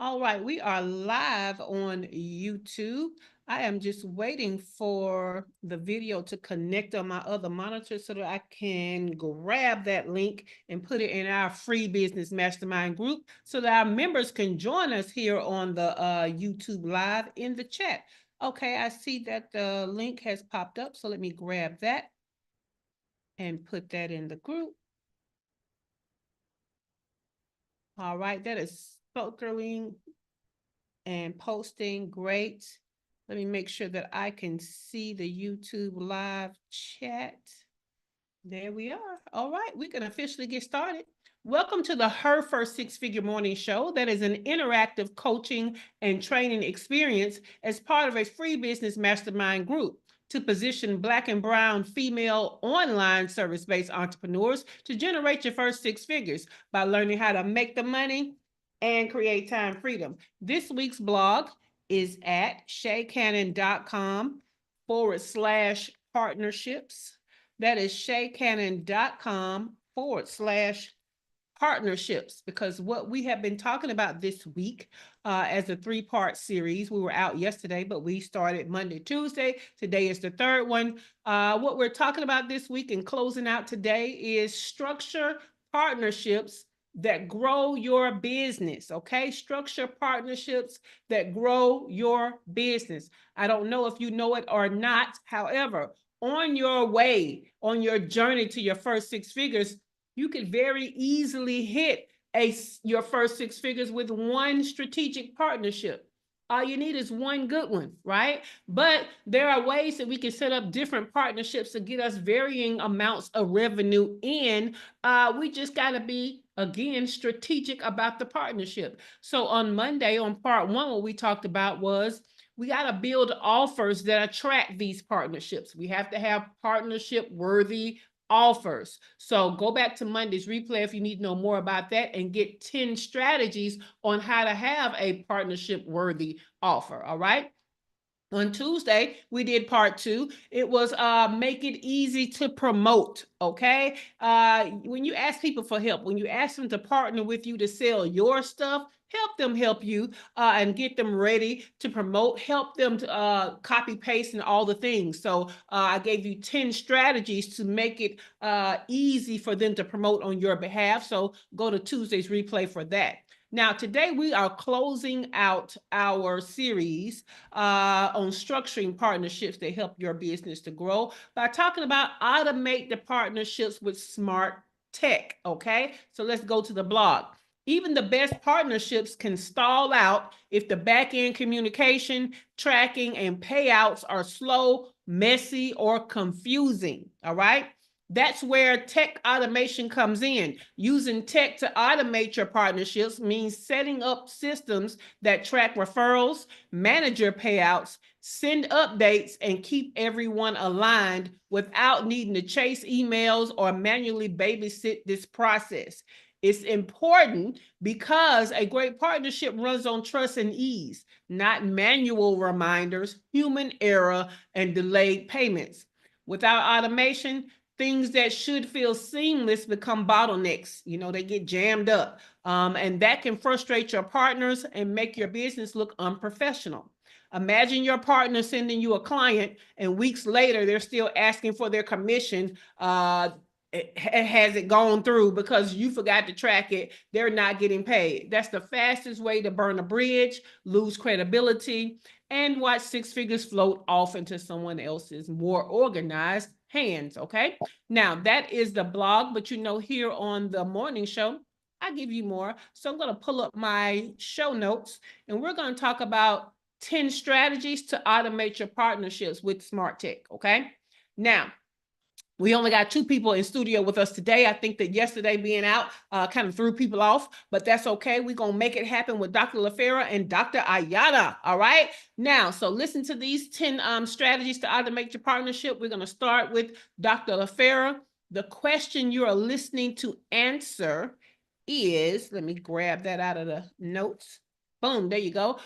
All right, we are live on YouTube. I am just waiting for the video to connect on my other monitor so that I can grab that link and put it in our free business mastermind group so that our members can join us here on the YouTube live in the chat. Okay, I see that the link has popped up, so let me grab that and put that in the group. All right, that is filtering and posting. Great. Let me make sure that I can see the YouTube live chat. There we are. All right, we can officially get started. Welcome to the Her First Six Figure Morning Show. That is an interactive coaching and training experience as part of a free business mastermind group to position Black and Brown female online service-based entrepreneurs to generate your first six figures by learning how to make the money and create time freedom. This week's blog is at shaycannon.com/partnerships. That is shaycannon.com/partnerships, because what we have been talking about this week as a three-part series. We were out yesterday, but we started Monday, Tuesday. Today is the third one. What we're talking about this week and closing out today is structure partnerships that grow your business. Okay, structure partnerships that grow your business. I don't know if you know it or not. However, on your way, on your journey to your first six figures, you could very easily hit your first six figures with one strategic partnership. All you need is one good one, right? But there are ways that we can set up different partnerships to get us varying amounts of revenue in. We just got to be, again, strategic about the partnership. So on Monday, on part one, what we talked about was we got to build offers that attract these partnerships. We have to have partnership worthy offers. So go back to Monday's replay if you need to know more about that and get 10 strategies on how to have a partnership worthy offer. All right. On Tuesday, we did part two. It was make it easy to promote, okay? When you ask people for help, when you ask them to partner with you to sell your stuff, help them help you and get them ready to promote, help them to copy, paste, and all the things. So I gave you 10 strategies to make it easy for them to promote on your behalf. So go to Tuesday's replay for that. Now, today we are closing out our series on structuring partnerships that help your business to grow by talking about automate the partnerships with smart tech, okay? So let's go to the blog. Even the best partnerships can stall out if the back-end communication, tracking, and payouts are slow, messy, or confusing, all right? That's where tech automation comes in. Using tech to automate your partnerships means setting up systems that track referrals, manage your payouts, send updates, and keep everyone aligned without needing to chase emails or manually babysit this process. It's important because a great partnership runs on trust and ease, not manual reminders, human error, and delayed payments. Without automation, things that should feel seamless become bottlenecks. They get jammed up. And that can frustrate your partners and make your business look unprofessional. Imagine your partner sending you a client and weeks later, they're still asking for their commission. Has it gone through because you forgot to track it? They're not getting paid. That's the fastest way to burn a bridge, lose credibility, and watch six figures float off into someone else's more organized hands, okay? Now, that is the blog, but here on the morning show, I give you more. So I'm going to pull up my show notes, and we're going to talk about 10 strategies to automate your partnerships with smart tech, okay? Now, we only got two people in studio with us today. I think that yesterday being out kind of threw people off, but that's okay. We're going to make it happen with Dr. LaFera and Dr. Ayada, all right? Now, so listen to these 10 strategies to automate your partnership. We're going to start with Dr. LaFera. The question you are listening to answer is, let me grab that out of the notes. Boom, there you go.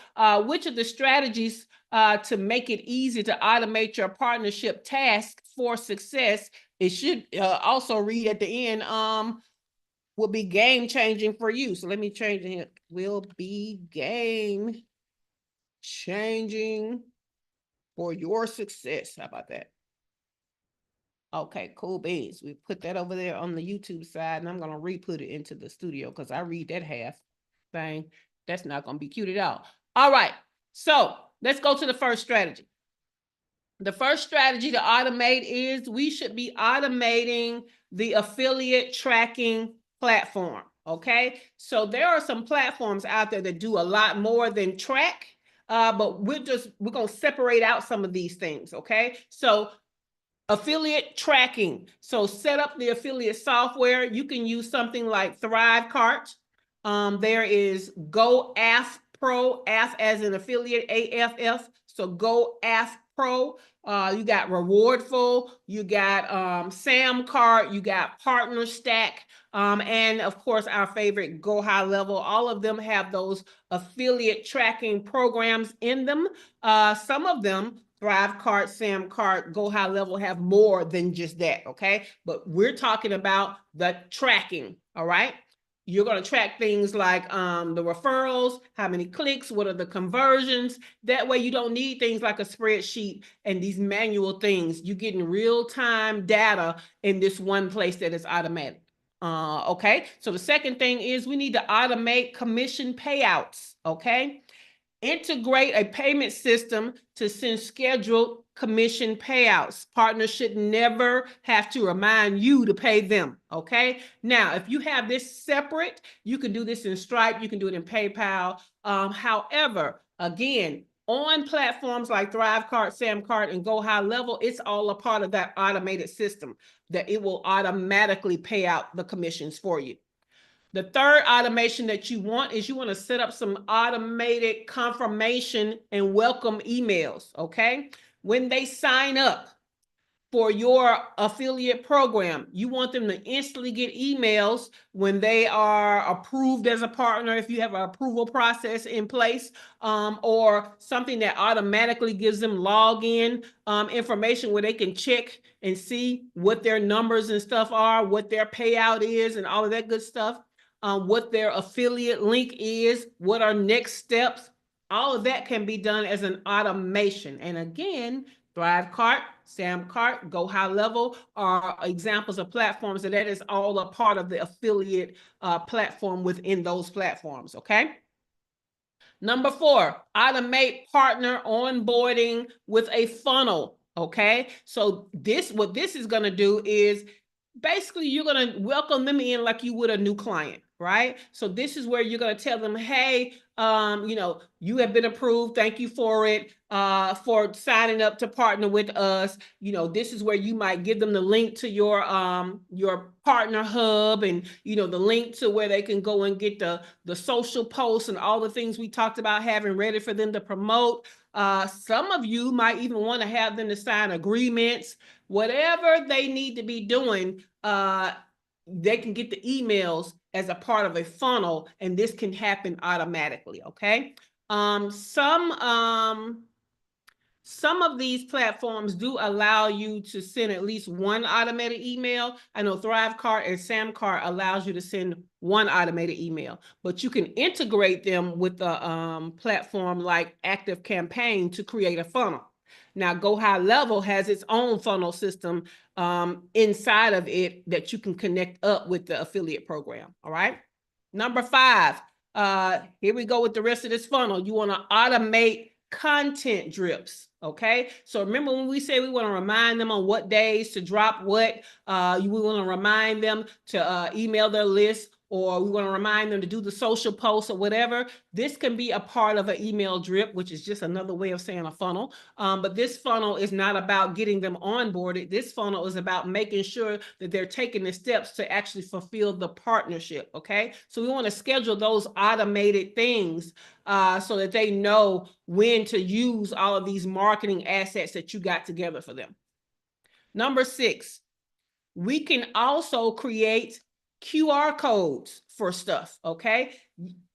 Which of the strategies to make it easy to automate your partnership task for success? It should also read at the end, will be game changing for you. So let me change it. Will be game changing for your success. How about that? Okay, cool beans. We put that over there on the YouTube side, and I'm going to re-put it into the studio because I read that half thing. That's not going to be cute at all. All right, so let's go to the first strategy. The first strategy to automate is we should be automating the affiliate tracking platform, okay? So there are some platforms out there that do a lot more than track, but we're going to separate out some of these things, okay? So affiliate tracking. So set up the affiliate software. You can use something like ThriveCart. There is GoAF Pro, AF as an affiliate, AFF. So GoAF Pro. You got Rewardful, you got SamCart, you got Partner Stack, and of course our favorite Go High Level. All of them have those affiliate tracking programs in them. Some of them, ThriveCart, SamCart, Go High Level, have more than just that, okay? But we're talking about the tracking, all right? You're going to track things like the referrals, how many clicks, what are the conversions. That way you don't need things like a spreadsheet and these manual things. You're getting real-time data in this one place that is automatic. Okay, so the second thing is we need to automate commission payouts, okay? Integrate a payment system to send scheduled commission payouts. Partners should never have to remind you to pay them, okay? Now, if you have this separate, you can do this in Stripe, you can do it in PayPal. However, again, on platforms like ThriveCart, SamCart, and Go High Level, it's all a part of that automated system that it will automatically pay out the commissions for you. The third automation that you want is you want to set up some automated confirmation and welcome emails, okay? When they sign up for your affiliate program, you want them to instantly get emails when they are approved as a partner, if you have an approval process in place, or something that automatically gives them login information where they can check and see what their numbers and stuff are, what their payout is, and all of that good stuff. What their affiliate link is, what are next steps. All of that can be done as an automation. And again, ThriveCart, SamCart, Go High Level are examples of platforms that is all a part of the affiliate platform within those platforms, okay? Number 4, automate partner onboarding with a funnel, okay? So what this is gonna do is basically you're gonna welcome them in like you would a new client, right? So this is where you're going to tell them, hey, you have been approved. Thank you for it, for signing up to partner with us. This is where you might give them the link to your partner hub and, the link to where they can go and get the social posts and all the things we talked about having ready for them to promote. Some of you might even want to have them to sign agreements, whatever they need to be doing. They can get the emails as a part of a funnel, and this can happen automatically, okay? Some of these platforms do allow you to send at least one automated email. I know ThriveCart and SamCart allows you to send one automated email, but you can integrate them with a platform like ActiveCampaign to create a funnel. Now, Go High Level has its own funnel system inside of it that you can connect up with the affiliate program, all right? Number 5, here we go with the rest of this funnel. You want to automate content drips, okay? So remember when we say we want to remind them on what days to drop what, we want to remind them to email their list, or we want to remind them to do the social posts or whatever. This can be a part of an email drip, which is just another way of saying a funnel. But this funnel is not about getting them onboarded. This funnel is about making sure that they're taking the steps to actually fulfill the partnership, okay? So we want to schedule those automated things so that they know when to use all of these marketing assets that you got together for them. Number 6, we can also create QR codes for stuff, okay?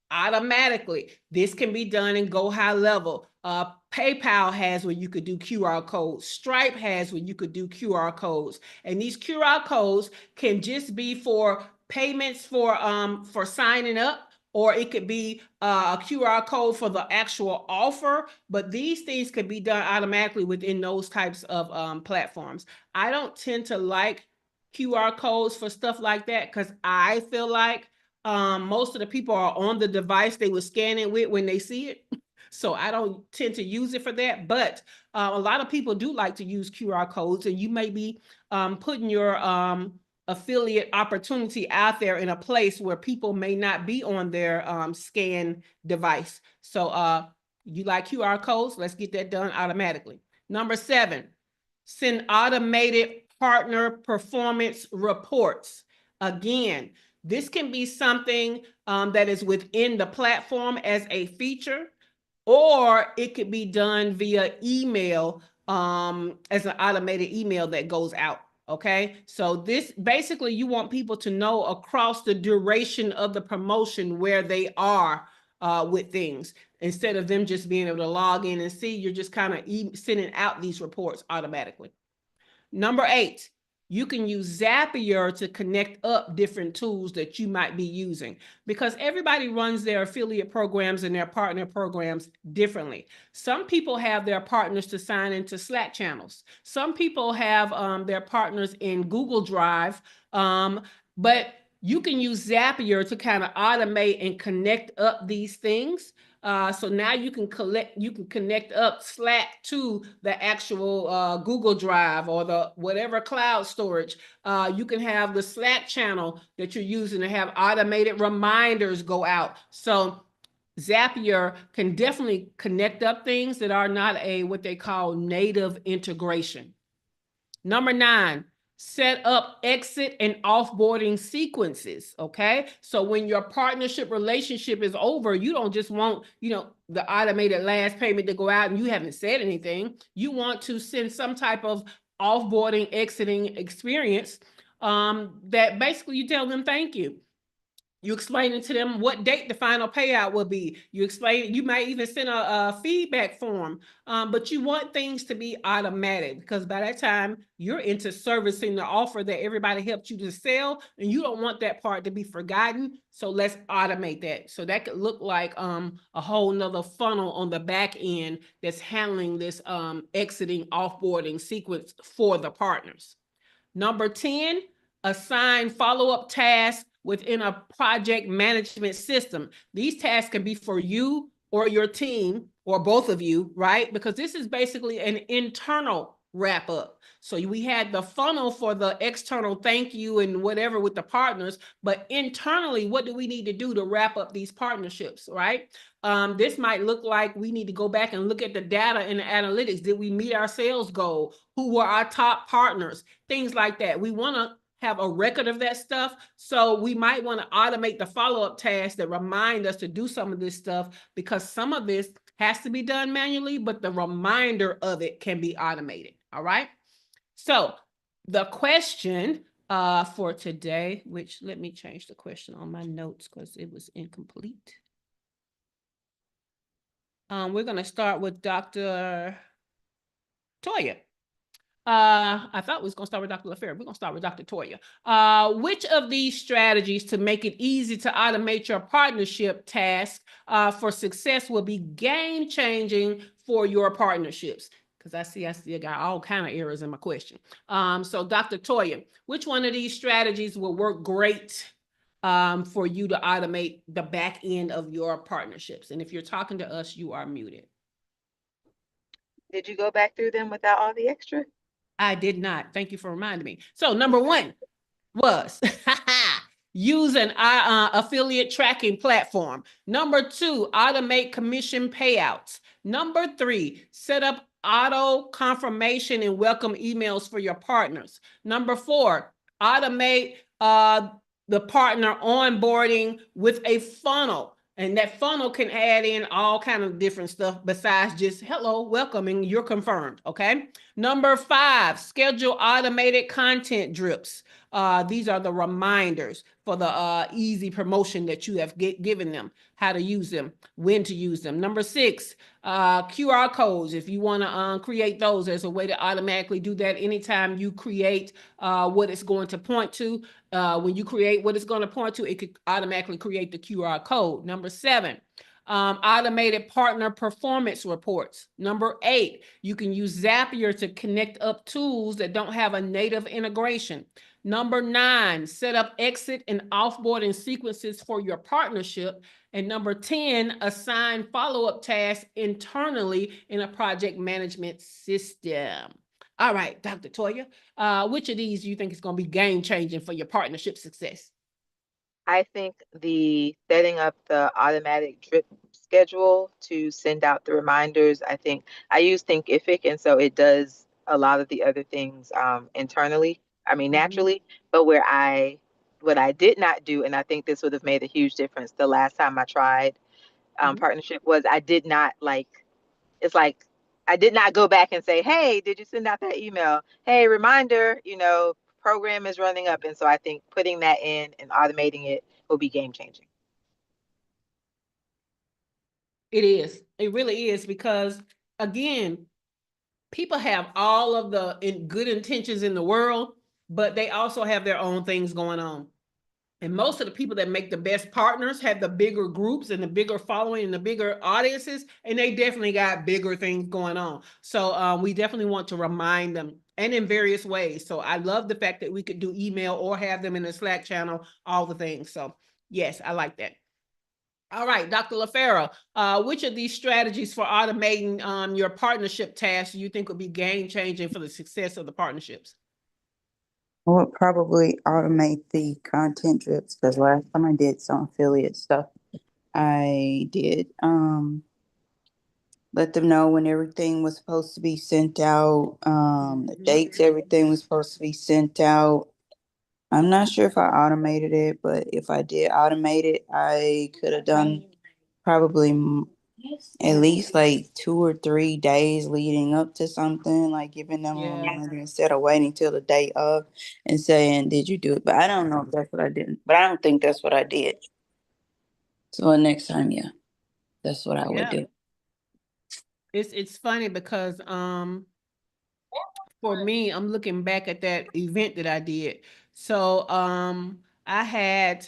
Automatically. This can be done in Go High Level. PayPal has where you could do QR codes. Stripe has where you could do QR codes. And these QR codes can just be for payments for signing up, or it could be a QR code for the actual offer, but these things could be done automatically within those types of platforms. I don't tend to like QR codes for stuff like that because I feel like most of the people are on the device they were scanning with when they see it. So I don't tend to use it for that, but a lot of people do like to use QR codes, and you may be putting your affiliate opportunity out there in a place where people may not be on their scan device. So you like QR codes? Let's get that done automatically. Number 7, send automated partner performance reports. Again, this can be something that is within the platform as a feature, or it could be done via email as an automated email that goes out. Okay, so this basically, you want people to know across the duration of the promotion where they are with things, instead of them just being able to log in and see. You're just kind of sending out these reports automatically. Number 8, you can use Zapier to connect up different tools that you might be using, because everybody runs their affiliate programs and their partner programs differently. Some people have their partners to sign into Slack channels. Some people have their partners in Google Drive, but you can use Zapier to kind of automate and connect up these things. So now you can connect up Slack to the actual Google Drive or the whatever cloud storage. You can have the Slack channel that you're using to have automated reminders go out. So Zapier can definitely connect up things that are not what they call native integration. Number 9, set up exit and offboarding sequences. Okay, so when your partnership relationship is over, you don't just want the automated last payment to go out and you haven't said anything. You want to send some type of offboarding, exiting experience that basically you tell them thank you. You explain to them what date the final payout will be. You might even send a feedback form, but you want things to be automatic, because by that time you're into servicing the offer that everybody helped you to sell, and you don't want that part to be forgotten. So let's automate that. So that could look like a whole nother funnel on the back end that's handling this exiting, offboarding sequence for the partners. Number 10, assign follow-up tasks within a project management system. These tasks can be for you or your team or both of you, right? Because this is basically an internal wrap up. So we had the funnel for the external thank you and whatever with the partners, but internally, what do we need to do to wrap up these partnerships, right? This might look like we need to go back and look at the data and the analytics. Did we meet our sales goal? Who were our top partners? Things like that. We want to have a record of that stuff. So we might want to automate the follow-up tasks that remind us to do some of this stuff, because some of this has to be done manually, but the reminder of it can be automated. All right. So the question for today, which let me change the question on my notes because it was incomplete. We're going to start with Dr. Toya. I thought we was going to start with Dr. LaFair. We're going to start with Dr. Toya. Which of these strategies to make it easy to automate your partnership task for success will be game-changing for your partnerships? Because I still got all kind of errors in my question. So Dr. Toya, which one of these strategies will work great for you to automate the back end of your partnerships? And if you're talking to us, you are muted. Did you go back through them without all the extra? I did not. Thank you for reminding me. So number 1 was use an affiliate tracking platform. Number 2, automate commission payouts. Number 3, set up auto confirmation and welcome emails for your partners. Number 4, automate the partner onboarding with a funnel. And that funnel can add in all kind of different stuff besides just hello, welcome, and you're confirmed. Okay. Number 5, schedule automated content drips. These are the reminders for the easy promotion that you have given them, how to use them, when to use them. Number 6, QR codes. If you want to create those, there's a way to automatically do that anytime you create what it's going to point to. When you create what it's going to point to, it could automatically create the QR code. Number 7, automated partner performance reports. Number 8, you can use Zapier to connect up tools that don't have a native integration. Number 9, set up exit and offboarding sequences for your partnership. And number 10, assign follow-up tasks internally in a project management system. All right, Dr. Toya, which of these do you think is going to be game-changing for your partnership success? I think the setting up the automatic drip schedule to send out the reminders. I use Thinkific, and so it does a lot of the other things internally. I mean, naturally, but what I did not do, and I think this would have made a huge difference the last time I tried partnership, was I did not it's like I did not go back and say, hey, did you send out that email? Hey, reminder, program is running up. And so I think putting that in and automating it will be game changing. It is. It really is, because again, people have all of the good intentions in the world, but they also have their own things going on. And most of the people that make the best partners have the bigger groups and the bigger following and the bigger audiences, and they definitely got bigger things going on. So we definitely want to remind them, and in various ways. So I love the fact that we could do email or have them in the Slack channel, all the things. So yes, I like that. All right, Dr. LaFera, which of these strategies for automating your partnership tasks do you think would be game changing for the success of the partnerships? I would probably automate the content drips, because last time I did some affiliate stuff, I did let them know when everything was supposed to be sent out, the dates everything was supposed to be sent out. I'm not sure if I automated it, but if I did automate it, I could have done probably at least like 2 or 3 days leading up to something, like giving them a reminder instead of waiting till the day of and saying, did you do it? But I don't know if that's what I did. But I don't think that's what I did. So next time, yeah, that's what I would do. It's funny because for me, I'm looking back at that event that I did. So I had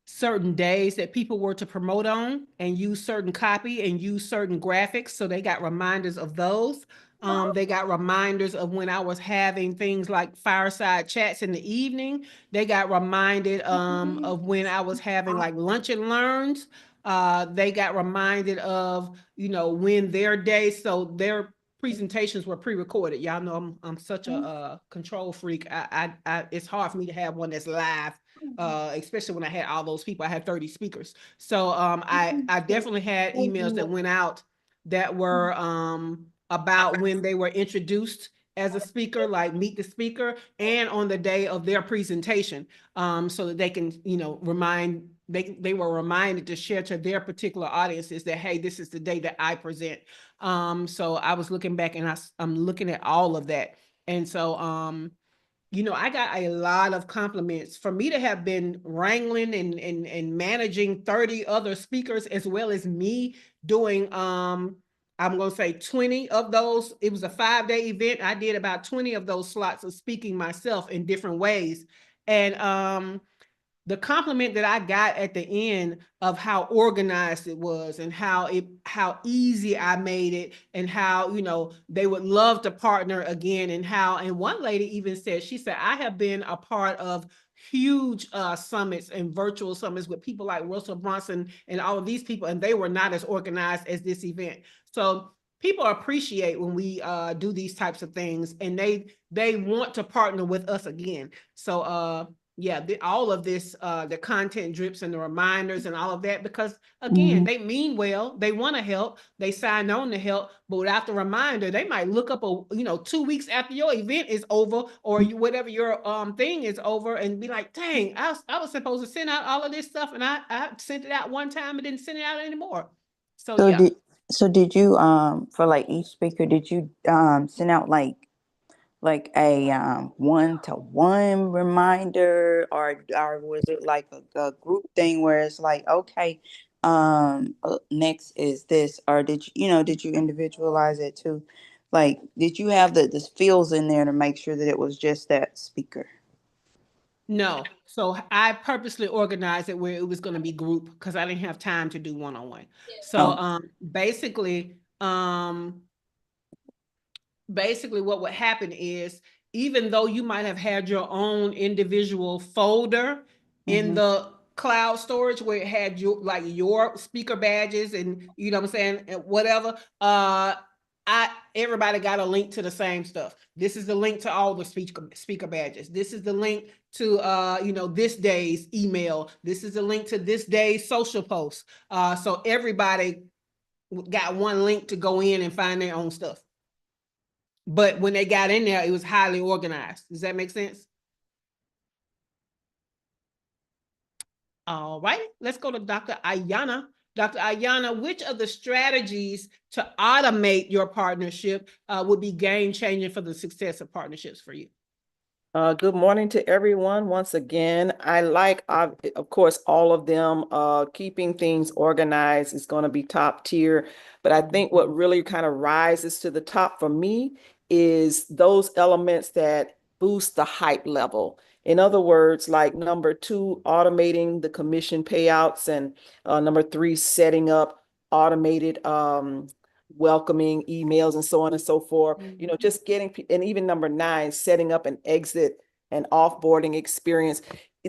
certain days that people were to promote on and use certain copy and use certain graphics. So they got reminders of those. They got reminders of when I was having things like fireside chats in the evening. They got reminded of when I was having like lunch and learns. They got reminded of, when their day, so their presentations were pre-recorded. Y'all know I'm such a control freak. It's hard for me to have one that's live, especially when I had all those people. I had 30 speakers. So I definitely had emails that went out that were about when they were introduced as a speaker, like meet the speaker, and on the day of their presentation, so that they can, they were reminded to share to their particular audiences that, hey, this is the day that I present. So I was looking back and I'm looking at all of that. And so I got a lot of compliments for me to have been wrangling and managing 30 other speakers, as well as me doing, I'm going to say 20 of those. It was a 5-day event. I did about 20 of those slots of speaking myself in different ways. And the compliment that I got at the end of how organized it was and how easy I made it, and how, they would love to partner again, and one lady even said, she said, I have been a part of huge summits and virtual summits with people like Russell Brunson and all of these people, and they were not as organized as this event. So people appreciate when we do these types of things, and they want to partner with us again. So yeah, all of this, the content drips and the reminders and all of that, because again, they mean well, they want to help, they sign on to help, but without the reminder, they might look up 2 weeks after your event is over, or whatever your thing is over, and be like, dang, I was supposed to send out all of this stuff, and I sent it out one time and didn't send it out anymore. So yeah. Did you for like each speaker, did you send out like like a one-to-one reminder, or was it like a group thing where it's like, okay, next is this, or did you individualize it too? Like, did you have the fields in there to make sure that it was just that speaker? No. So I purposely organized it where it was going to be group because I didn't have time to do one-on-one. So Oh. basically what would happen is, even though you might have had your own individual folder in the cloud storage where it had your speaker badges and you know what I'm saying, and whatever, everybody got a link to the same stuff. This is the link to all the speaker badges. This is the link to this day's email. This is the link to this day's social post. So everybody got one link to go in and find their own stuff. But when they got in there, it was highly organized. Does that make sense? All right, let's go to Dr. Ayana. Dr. Ayana, which of the strategies to automate your partnership would be game-changing for the success of partnerships for you? Good morning to everyone. Once again, I like, of course, all of them. Keeping things organized is going to be top tier. But I think what really kind of rises to the top for me is those elements that boost the hype level. In other words, like number 2, automating the commission payouts, and number 3, setting up automated welcoming emails and so on and so forth. Just getting, and even number 9, setting up an exit and offboarding experience.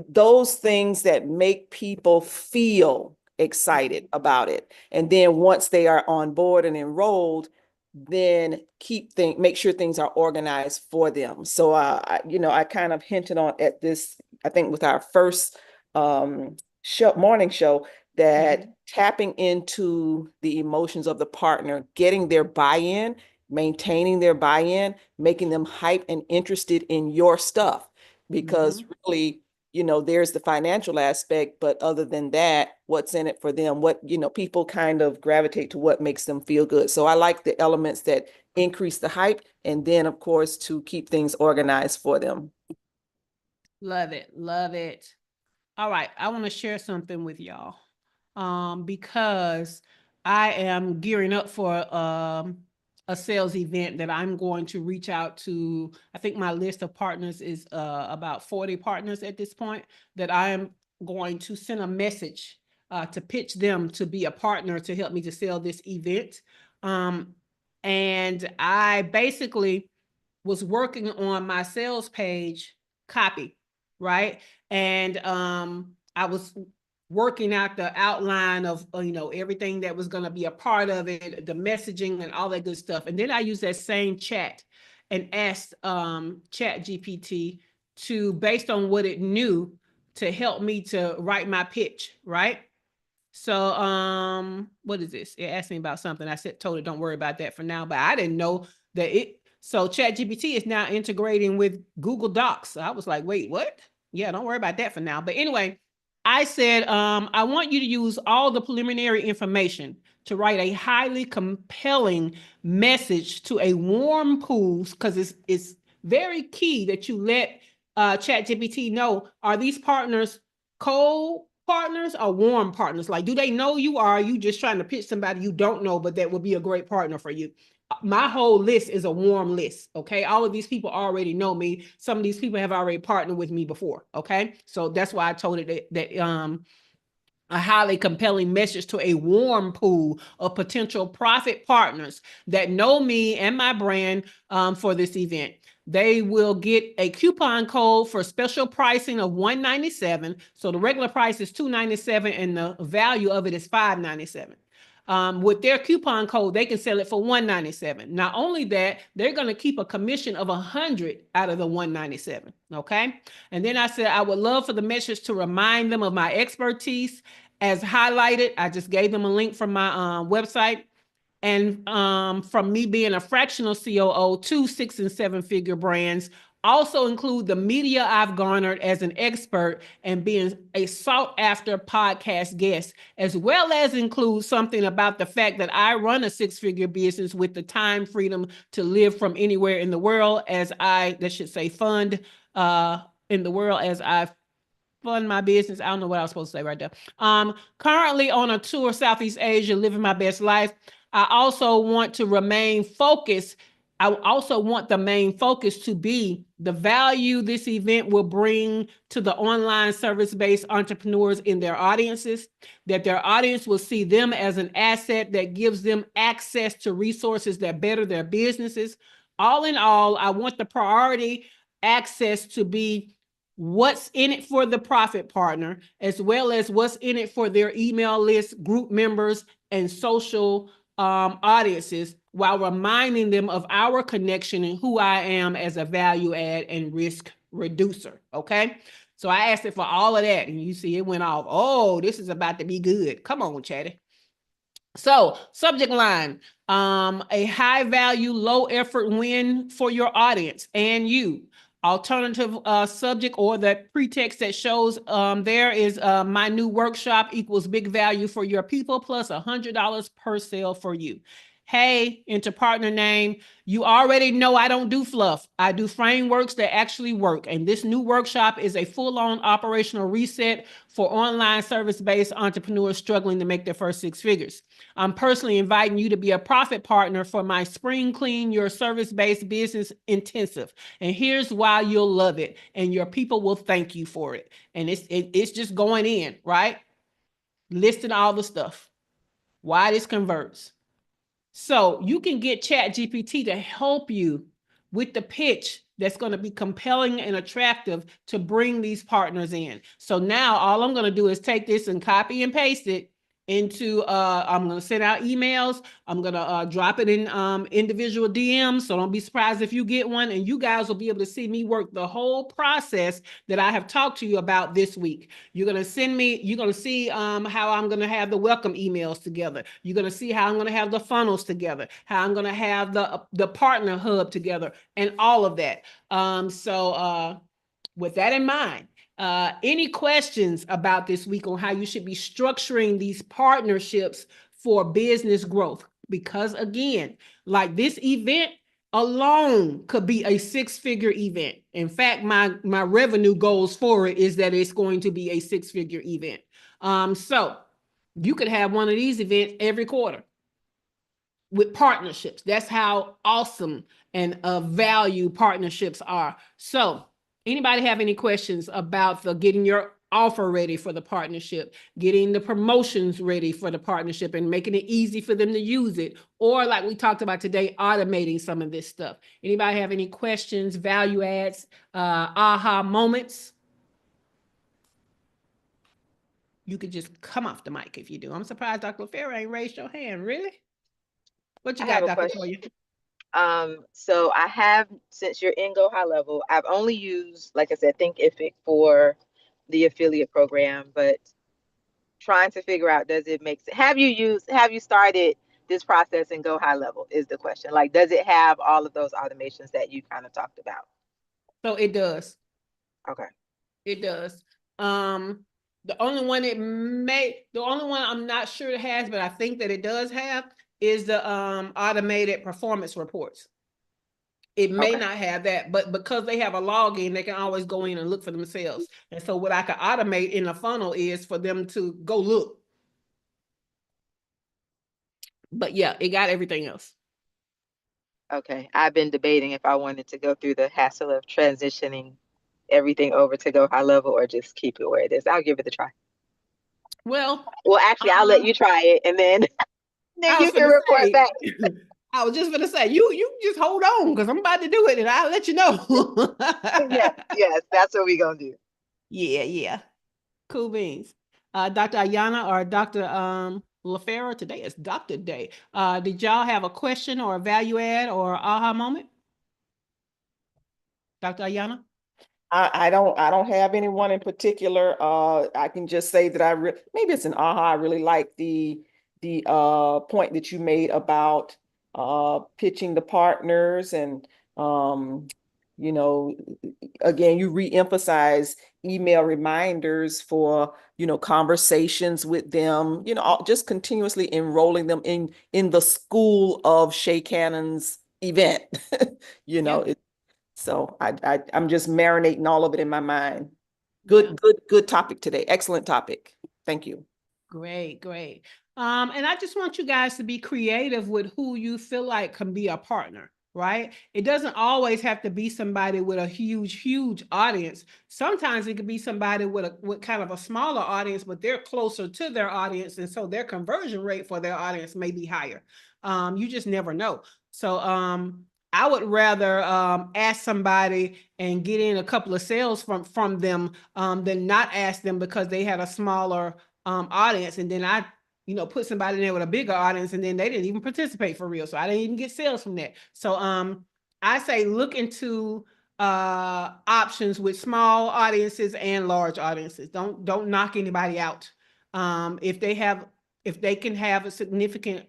Those things that make people feel excited about it. And then once they are on board and enrolled, then make sure things are organized for them. So, I kind of hinted on at this, I think with our first morning show, that tapping into the emotions of the partner, getting their buy-in, maintaining their buy-in, making them hype and interested in your stuff. Because really, there's the financial aspect, but other than that, what's in it for them? People kind of gravitate to what makes them feel good. So I like the elements that increase the hype, and then of course to keep things organized for them. Love it. Love it. All right. I want to share something with y'all. Because I am gearing up for a sales event that I'm going to reach out to. I think my list of partners is about 40 partners at this point, that I am going to send a message to pitch them to be a partner to help me to sell this event. And I basically was working on my sales page copy, right? And I was working out the outline of everything that was going to be a part of it, the messaging and all that good stuff. And then I used that same chat and asked Chat GPT to, based on what it knew, to help me to write my pitch, right? So what is this? It asked me about something. I told it don't worry about that for now, but I didn't know that so ChatGPT is now integrating with Google Docs. So I was like, wait, what? Yeah, don't worry about that for now. But anyway, I said, I want you to use all the preliminary information to write a highly compelling message to a warm pool, because it's very key that you let ChatGPT know, are these partners cold partners or warm partners? Like, do they know you, or are you just trying to pitch somebody you don't know, but that would be a great partner for you? My whole list is a warm list. Okay. All of these people already know me. Some of these people have already partnered with me before. Okay. So that's why I told it that a highly compelling message to a warm pool of potential profit partners that know me and my brand for this event. They will get a coupon code for special pricing of $197. So the regular price is $297 and the value of it is $597. With their coupon code, they can sell it for $197. Not only that, they're going to keep a commission of $100 out of the $197. Okay. And then I said, I would love for the message to remind them of my expertise as highlighted. I just gave them a link from my website. And from me being a fractional COO to 6- and 7-figure brands also include the media I've garnered as an expert and being a sought after podcast guest, as well as include something about the fact that I run a six-figure business with the time freedom to live from anywhere in the world fund in the world as I fund my business. I don't know what I was supposed to say right there. Currently on a tour Southeast Asia, living my best life. I also want to remain focused. I also want the main focus to be the value this event will bring to the online service-based entrepreneurs in their audiences, that their audience will see them as an asset that gives them access to resources that better their businesses. All in all, I want the priority access to be what's in it for the profit partner, as well as what's in it for their email list, group members, and social audiences, while reminding them of our connection and who I am as a value add and risk reducer. Okay. So I asked it for all of that, and you see it went off. Oh, this is about to be good. Come on, Chatty. So subject line, a high value, low effort win for your audience and you. Alternative subject or the pretext that shows there is my new workshop equals big value for your people plus $100 per sale for you. Hey, into partner name, you already know I don't do fluff. I do frameworks that actually work. And this new workshop is a full-on operational reset for online service-based entrepreneurs struggling to make their first six figures. I'm personally inviting you to be a profit partner for my Spring Clean Your Service-Based Business Intensive. And here's why you'll love it. And your people will thank you for it. And it's just going in, right? Listing all the stuff. Why this converts. So you can get ChatGPT to help you with the pitch that's going to be compelling and attractive to bring these partners in. So now all I'm going to do is take this and copy and paste it into, I'm going to send out emails. I'm going to drop it in individual DMs. So don't be surprised if you get one, and you guys will be able to see me work the whole process that I have talked to you about this week. You're going to send me, you're going to see how I'm going to have the welcome emails together. You're going to see how I'm going to have the funnels together, how I'm going to have the partner hub together, and all of that. With that in mind, any questions about this week on how you should be structuring these partnerships for business growth? Because again, like this event alone could be a six-figure event. In fact, my revenue goals for it is that it's going to be a six-figure event. So you could have one of these events every quarter with partnerships. That's how awesome and of value partnerships are. So anybody have any questions about the getting your offer ready for the partnership, getting the promotions ready for the partnership and making it easy for them to use it? Or like we talked about today, automating some of this stuff. Anybody have any questions, value adds, aha moments? You could just come off the mic if you do. I'm surprised Dr. LaFera ain't raised your hand. Really? What you I got, have a Dr. question. Toya? So I have, since you're in Go High Level, I've only used, like I said, Thinkific for the affiliate program, but trying to figure out, does it make sense? Have you started this process in Go High Level is the question. Like, does it have all of those automations that you kind of talked about? So it does. Okay. It does. The only one I'm not sure it has, but I think that it does have is the automated performance reports. It may not have that, but because they have a login, they can always go in and look for themselves. And so what I can automate in the funnel is for them to go look. But yeah, it got everything else. Okay. I've been debating if I wanted to go through the hassle of transitioning everything over to Go High Level or just keep it where it is. I'll give it a try. Well, Actually, I'll let you try it, and then you can report back. I was just gonna say, you just hold on, because I'm about to do it and I'll let you know. yes, that's what we're gonna do. Yeah. Cool beans. Dr. Ayana or Dr. LaFera, today is Doctor Day. Did y'all have a question or a value add or aha moment? Dr. Ayana? I don't have anyone in particular. I can just say that maybe it's an aha. I really like the point that you made about pitching the partners and you know, again, you re-emphasize email reminders for, conversations with them, just continuously enrolling them in the school of Shay Cannon's event. Yeah. So I'm just marinating all of it in my mind. Yeah. Good topic today. Excellent topic. Thank you. Great, great. And I just want you guys to be creative with who you feel like can be a partner, right? It doesn't always have to be somebody with a huge audience. Sometimes it could be somebody with kind of a smaller audience, but they're closer to their audience, and so their conversion rate for their audience may be higher. You just never know. So I would rather ask somebody and get in a couple of sales from them than not ask them because they had a smaller audience, and then I put somebody in there with a bigger audience, and then they didn't even participate for real, so I didn't even get sales from that. So I say look into options with small audiences and large audiences. Don't knock anybody out. If they can have a significant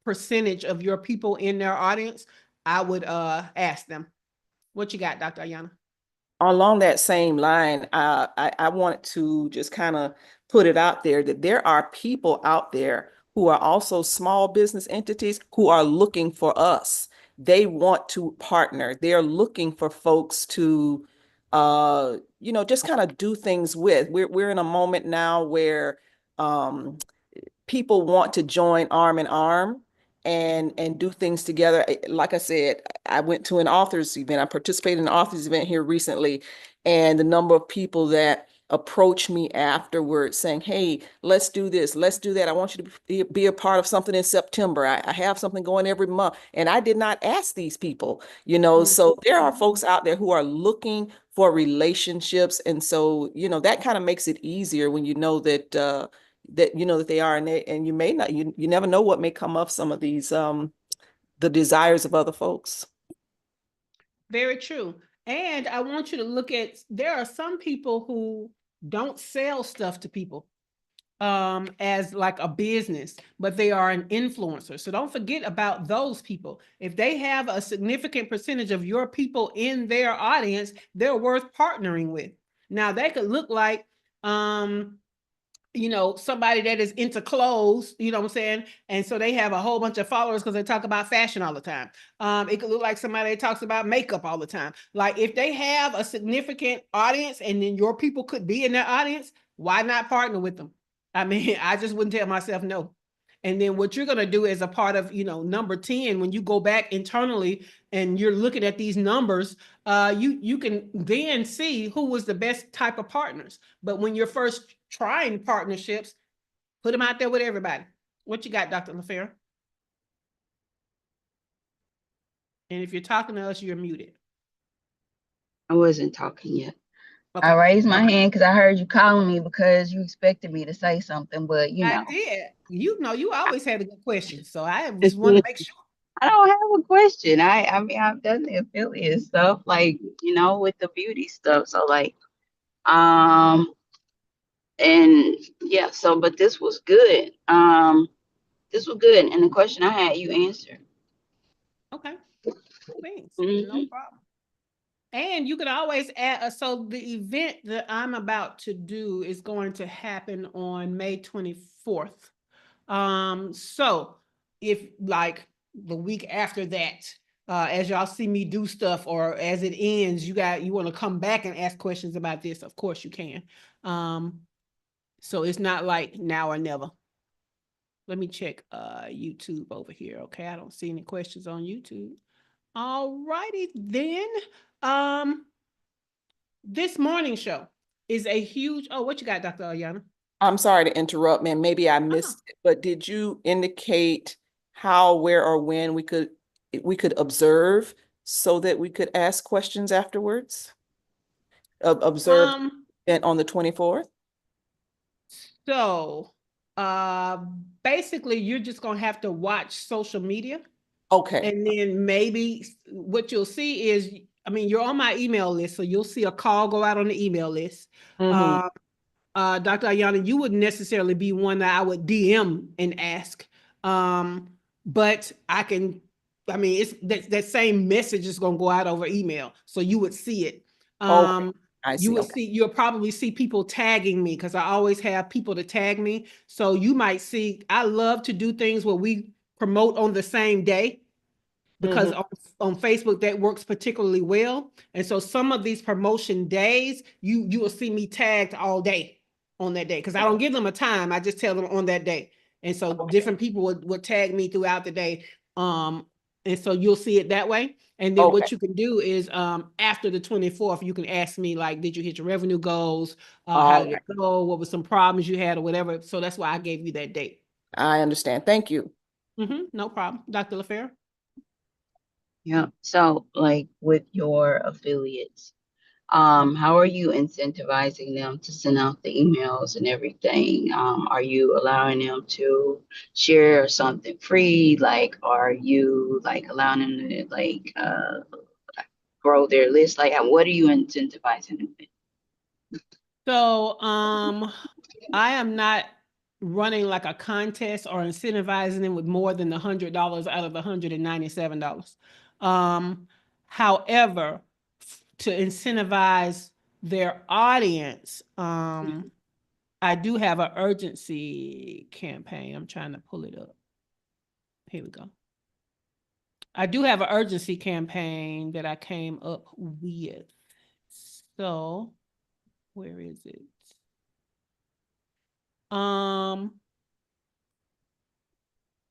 percentage of your people in their audience, I would ask them. What you got, Dr. Ayana? Along that same line, I want to just kind of put it out there that there are people out there who are also small business entities who are looking for us. They want to partner. They're looking for folks to, just kind of do things with. We're in a moment now where people want to join arm in arm and do things together. Like I said, I went to an authors event. I participated in an authors event here recently, and the number of people that approached me afterwards saying, hey, let's do this, let's do that. I want you to be a part of something in September. I have something going every month. And I did not ask these people, so there are folks out there who are looking for relationships. And so, that kind of makes it easier when you know that that they are, and you may not, you never know what may come of some of these the desires of other folks. Very true. And I want you to look at, there are some people who don't sell stuff to people as like a business, but they are an influencer. So don't forget about those people. If they have a significant percentage of your people in their audience, they're worth partnering with. Now they could look like somebody that is into clothes, you know what I'm saying? And so they have a whole bunch of followers because they talk about fashion all the time. It could look like somebody that talks about makeup all the time. Like if they have a significant audience and then your people could be in their audience, why not partner with them? I mean, I just wouldn't tell myself no. And then what you're going to do as a part of, number 10, when you go back internally and you're looking at these numbers, you can then see who was the best type of partners. But when you're first trying partnerships, put them out there with everybody. What you got, Dr. LaFair? And if you're talking to us, you're muted. I wasn't talking yet. Okay. I raised my hand because I heard you calling me because you expected me to say something, but I did. You always had a good question, so I just want to make sure. I don't have a question. I mean, I've done the affiliate stuff, like, with the beauty stuff. So like, and yeah, so, but this was good. This was good. And the question I had, you answered. Okay. Thanks. Mhm. No problem. And you can always add, so the event that I'm about to do is going to happen on May 24th. So if like the week after that, as y'all see me do stuff or as it ends, you want to come back and ask questions about this, of course you can. So it's not like now or never. Let me check YouTube over here. Okay, I don't see any questions on YouTube. All righty then. This morning show is a huge, what you got, Dr. Ayana? I'm sorry to interrupt, man. Maybe I missed it, but did you indicate how, where, or when we could observe so that we could ask questions afterwards? Observe event on the 24th? So basically you're just gonna have to watch social media. Okay. And then maybe what you'll see is, I mean, you're on my email list, so you'll see a call go out on the email list. Mhm. Dr. Ayana, you wouldn't necessarily be one that I would DM and ask. But I can I mean, it's that same message is going to go out over email. So you would see it. Okay, I You see. would Okay. see, you'll probably see people tagging me because I always have people to tag me. So you might see, I love to do things where we promote on the same day, because on Facebook that works particularly well. And so some of these promotion days, you will see me tagged all day on that day because I don't give them a time. I just tell them on that day. And so different people would tag me throughout the day. And so you'll see it that way. And then what you can do is after the 24th, you can ask me like, did you hit your revenue goals? How did it go? What were some problems you had or whatever? So that's why I gave you that date. I understand. Thank you. No problem. Dr. LaFair? Yeah. So like with your affiliates, how are you incentivizing them to send out the emails and everything? Are you allowing them to share something free? Like, are you like allowing them to like grow their list? Like, what are you incentivizing them with? So, I am not running like a contest or incentivizing them with more than $100 out of the $197. However, to incentivize their audience, I do have an urgency campaign. I'm trying to pull it up. Here we go. I do have an urgency campaign that I came up with. So, where is it? All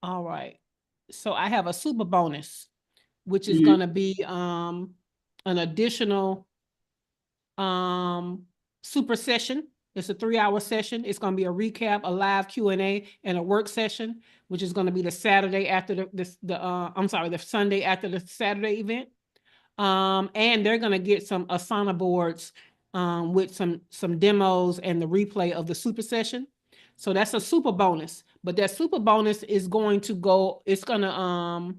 right. So I have a super bonus, which is going to be an additional super session. It's a 3-hour session. It's going to be a recap, a live Q&A, and a work session, which is going to be the Saturday after the Sunday after the Saturday event. And they're going to get some Asana boards with some demos and the replay of the super session. So that's a super bonus, but that super bonus is going to go, it's going to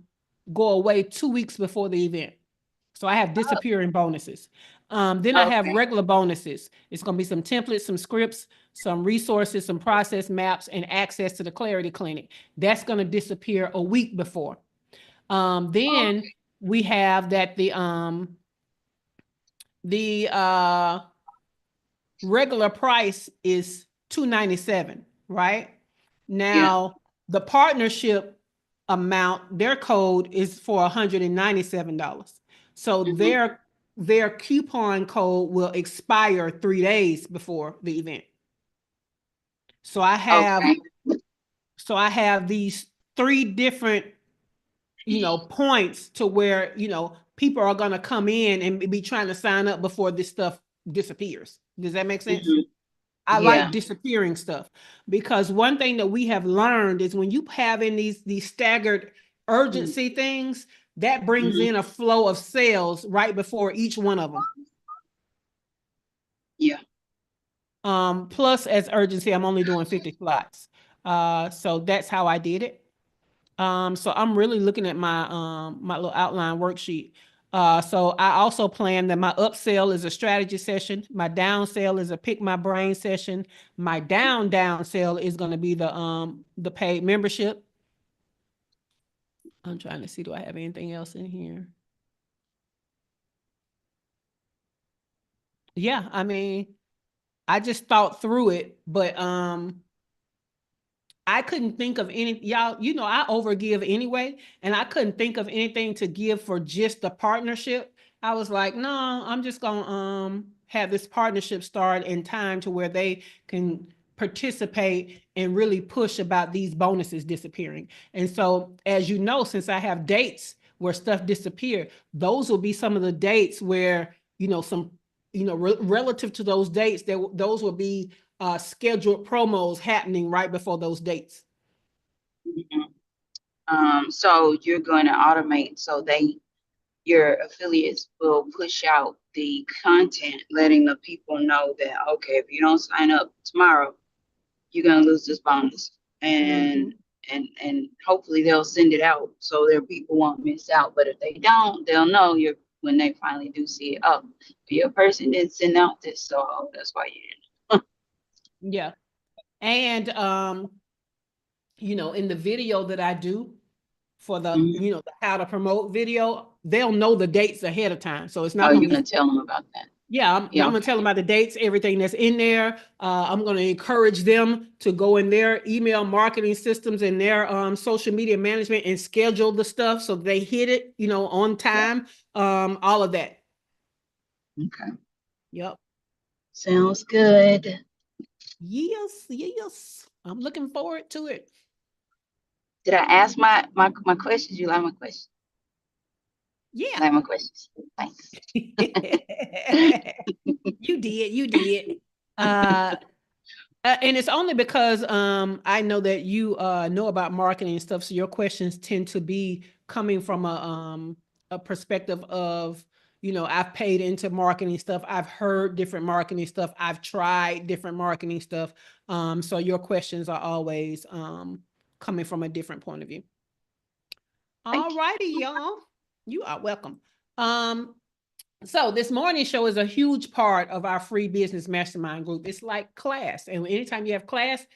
go away 2 weeks before the event. So I have disappearing bonuses. Then I have regular bonuses. It's going to be some templates, some scripts, some resources, some process maps, and access to the Clarity Clinic. That's going to disappear a week before. Then we have that the regular price is $297, right? Now the partnership amount, their code is for $197. So their coupon code will expire 3 days before the event. So I have these 3 different points to where people are going to come in and be trying to sign up before this stuff disappears. Does that make sense? I like disappearing stuff, because one thing that we have learned is when you have in these staggered urgency things, that brings in a flow of sales right before each one of them. Plus as urgency, I'm only doing 50 slots. So that's how I did it. So I'm really looking at my my little outline worksheet. So I also plan that my upsell is a strategy session. My down sell is a pick my brain session. My down sell is going to be the paid membership. I'm trying to see, do I have anything else in here? Yeah, I mean, I just thought through it, but I couldn't think of any, y'all, I overgive anyway, and I couldn't think of anything to give for just the partnership. I was like, no, I'm just gonna have this partnership start in time to where they can participate and really push about these bonuses disappearing. And so, as you know, since I have dates where stuff disappear, those will be some of the dates where, relative to those dates, those will be scheduled promos happening right before those dates. So you're going to automate so your affiliates will push out the content, letting the people know that, okay, if you don't sign up tomorrow, you're going to lose this bonus. And hopefully they'll send it out so their people won't miss out. But if they don't, they'll know when they finally do see it. Oh, your person didn't send out this, so that's why you didn't. Yeah. And in the video that I do, for the, Mhm. you know, the how to promote video, they'll know the dates ahead of time. So it's not Oh, going you to be, can tell them about that. yeah, I'm Yeah, going to okay. tell them about the dates, everything that's in there. I'm going to encourage them to go in their email marketing systems and their social media management and schedule the stuff so they hit it, you know, on time. All of that. Okay. Yep. Sounds good. Yes, yes. I'm looking forward to it. Did I ask my questions? You like my questions? Yeah. Like my questions. Thanks. You did. And it's only because I know that you know about marketing and stuff, so your questions tend to be coming from a perspective of, you know, I've paid into marketing stuff, I've heard different marketing stuff, I've tried different marketing stuff. So your questions are always coming from a different point of view. Thank All you. righty, y'all. You are welcome. So this morning show is a huge part of our free business mastermind group. It's like class. And anytime you have class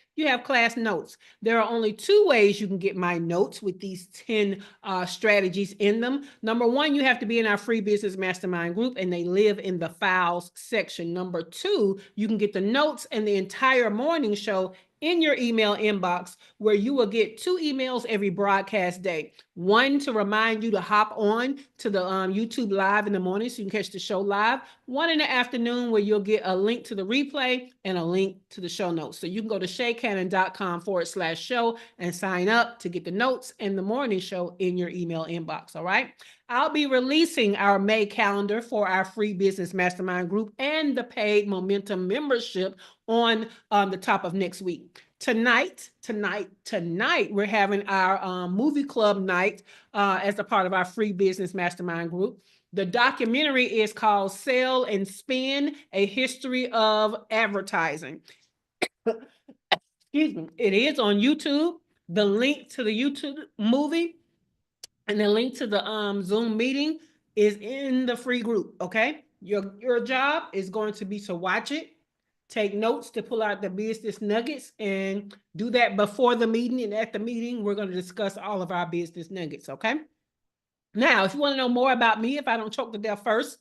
notes. There are only 2 ways you can get my notes with these 10 strategies in them. Number 1, you have to be in our free business mastermind group and they live in the files section. Number 2, you can get the notes and the entire morning show in your email inbox, where you will get 2 emails every broadcast day. One to remind you to hop on to the YouTube live in the morning so you can catch the show live. One in the afternoon where you'll get a link to the replay and a link to the show notes. So you can go to shaycannon.com/show and sign up to get the notes and the morning show in your email inbox. All right. I'll be releasing our May calendar for our free business mastermind group and the paid momentum membership on the top of next week. Tonight, we're having our movie club night as a part of our free business mastermind group. The documentary is called Sell and Spin, A History of Advertising. Excuse me. It is on YouTube. The link to the YouTube movie and the link to the Zoom meeting is in the free group, okay? Your job is going to be to watch it, take notes to pull out the business nuggets, and do that before the meeting. And at the meeting, we're going to discuss all of our business nuggets, okay? Now, if you want to know more about me, if I don't choke to death first,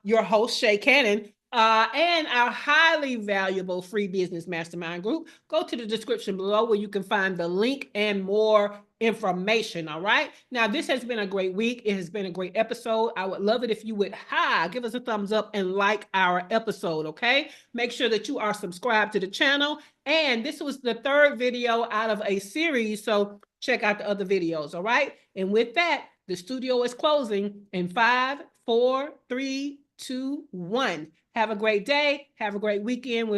your host, Shay Cannon, and our highly valuable free business mastermind group, go to the description below where you can find the link and more information. All right. Now, this has been a great week. It has been a great episode. I would love it if you would give us a thumbs up and like our episode. Okay. Make sure that you are subscribed to the channel. And this was the 3rd video out of a series. So check out the other videos. All right. And with that, the studio is closing in 5, 4, 3, 2, 1. Have a great day. Have a great weekend. We'll